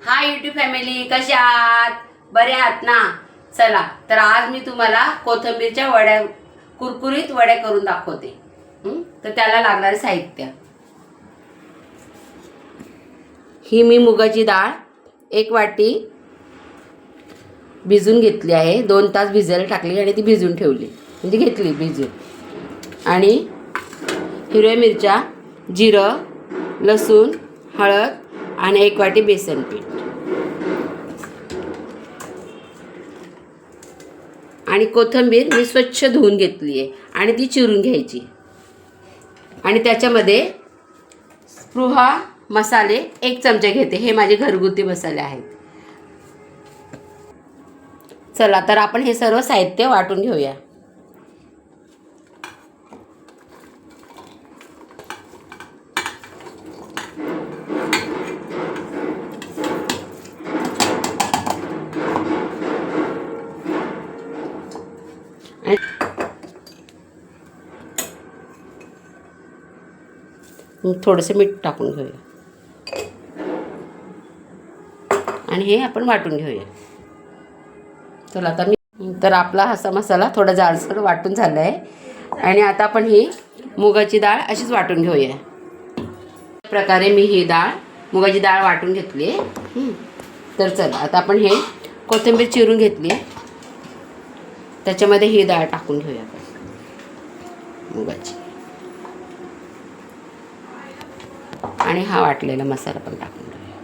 Hi YouTube family, कशा आहात? बरे आहात ना? चला तर आज मी तुम्हाला कोथिंबीरच्या वड्या, कुरकुरीत वड्या करून दाखवते. तर त्याला लागणारे साहित्य: ही मी मुगाची डाळ 1 वाटी भिजून घेतली आहे. 2 तास भिजायला टाकली आणि ती भिजून ठेवली, म्हणजे घेतली भिजून. आणि हिरव्या मिरच्या, जिरं, लसूण, हळद आणि 1 वाटी बेसन पीठ. आणि कोथिंबीर मी स्वच्छ धुवून घेतली आहे आणि ती चिरून घ्यायची. आणि त्याच्यामध्ये स्पृहा मसाले 1 चमचा घेते. हे माझे घरगुती मसाले आहेत. चला तर आपण हे सर्व साहित्य वाटून घेऊया. थोडंसं मीठ टाकून घेऊया आणि हे आपण वाटून घेऊया. चला आता तर आपला हा मसाला थोडा जाडसर वाटून झाला आहे. आणि आता आपण ही मुगाची डाळ अशीच वाटून घेऊया. प्रकारे मी ही मुगाची डाळ वाटून घेतली आहे. तर चला आता आपण हे कोथिंबीर चिरून घेतली, त्याच्यामध्ये ही डाळ टाकून घेऊया मुगाची. आणि हा वाटलेला मसाला पण टाकून घेऊया.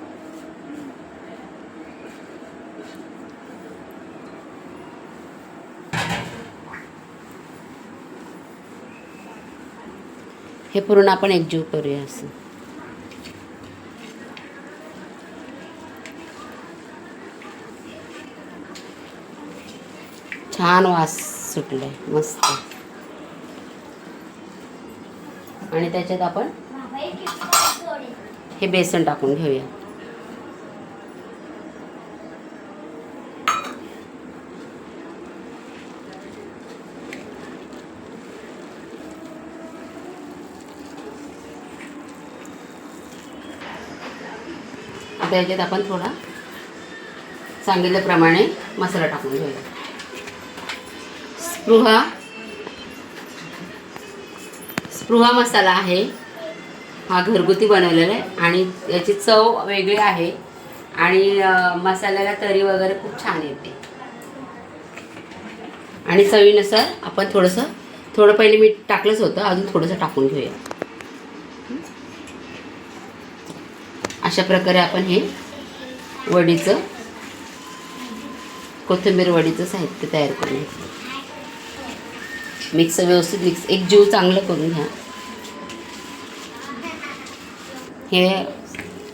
हे पूर्ण आपण एकजीव करूया असं. छान वास सुटलाय मस्त. आणि त्याच्यात आपण हे बेसन टाकून घेऊया. आता याच्यात आपण थोडा सांगितल्याप्रमाणे मसाला टाकून घेऊया. स्पृहा मसाला आहे. हा घरगुती बनवलेला आहे आणि याची चव वेगळी आहे. आणि मसाल्याला तरी वगैरे खूप छान येते. आणि चवीनुसार आपण थोडं पहिले मीठ टाकलंच होतं, अजून थोडंसं टाकून घेऊया. अशा प्रकारे आपण हे कोथिंबीर वडीचं साहित्य तयार करून घेतलं. व्यवस्थित एक जीव चांगलं करून घ्या. हे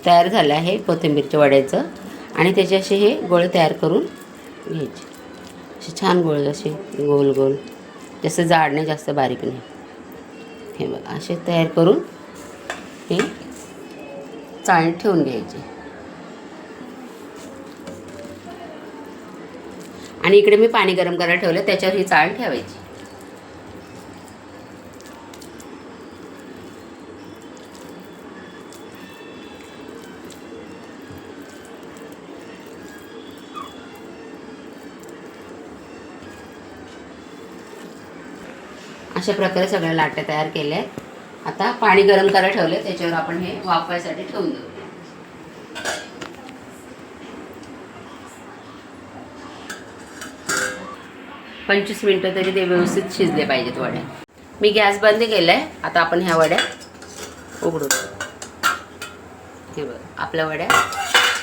तयार झालं आहे कोथिंबीरच्या वड्याचं. आणि त्याचे असे हे गोळे तयार करून घ्यायचे. असे छान गोळे, असे गोल गोल, जास्त जाड नाही जास्त बारीक नाही. हे बघा असे तयार करून हे चाळणीत ठेवून घ्यायचे. आणि इकडे मी पाणी गरम करायला ठेवलं, त्याच्यावर ही चाळण ठेवायची. अशा प्रकारे सगळ्या लाट्या तयार केल्या आहेत. आता पाणी गरम करायला ठेवलं, त्याच्यावर आपण हे वाफवायसाठी ठेवून देऊ. 25 मिनटं तरी ते व्यवस्थित शिजले पाहिजेत वड्या. मी गॅस बंद केला आहे. आता आपण ह्या वड्या उघडू. हे बघा आपल्या वड्या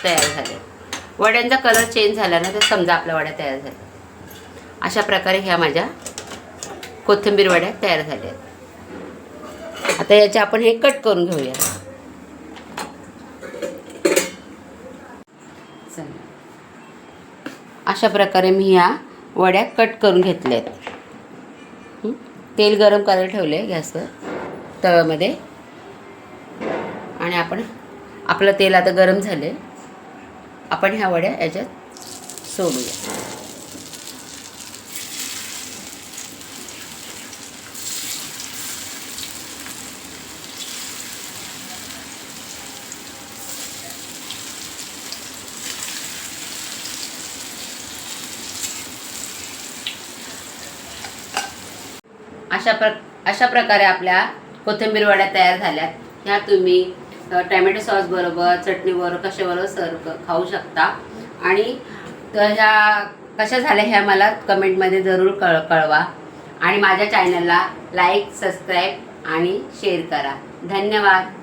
तयार झाल्या. वड्यांचा कलर चेंज झाला ना तर समजा आपल्या वड्या तयार झाल्या. अशा प्रकारे ह्या माझ्या कोथिंबीर वड्या तयार झाल्या. आता याचे आपण हे कट करून घेऊया. अशा प्रकारे मी ह्या वड्या कट करून घेतल्या आहेत. तेल गरम करायला ठेवले गॅसवर तव्यामध्ये. आणि आपलं तेल आता गरम झाले. आपण ह्या वड्या याच्यात सोडूया. अशा प्रकारे आपल्या कोथिंबीर वड्या तयार झाल्यात. ह्या तुम्ही टॅमॅटो सॉस बरोबर, चटणीबरोबर, कशाबरोबर सर्व खाऊ शकता. आणि ह्या कशा झाल्या ह्या मला कमेंटमध्ये जरूर कळवा. आणि माझ्या चॅनलला लाईक, सबस्क्राईब आणि शेअर करा. धन्यवाद.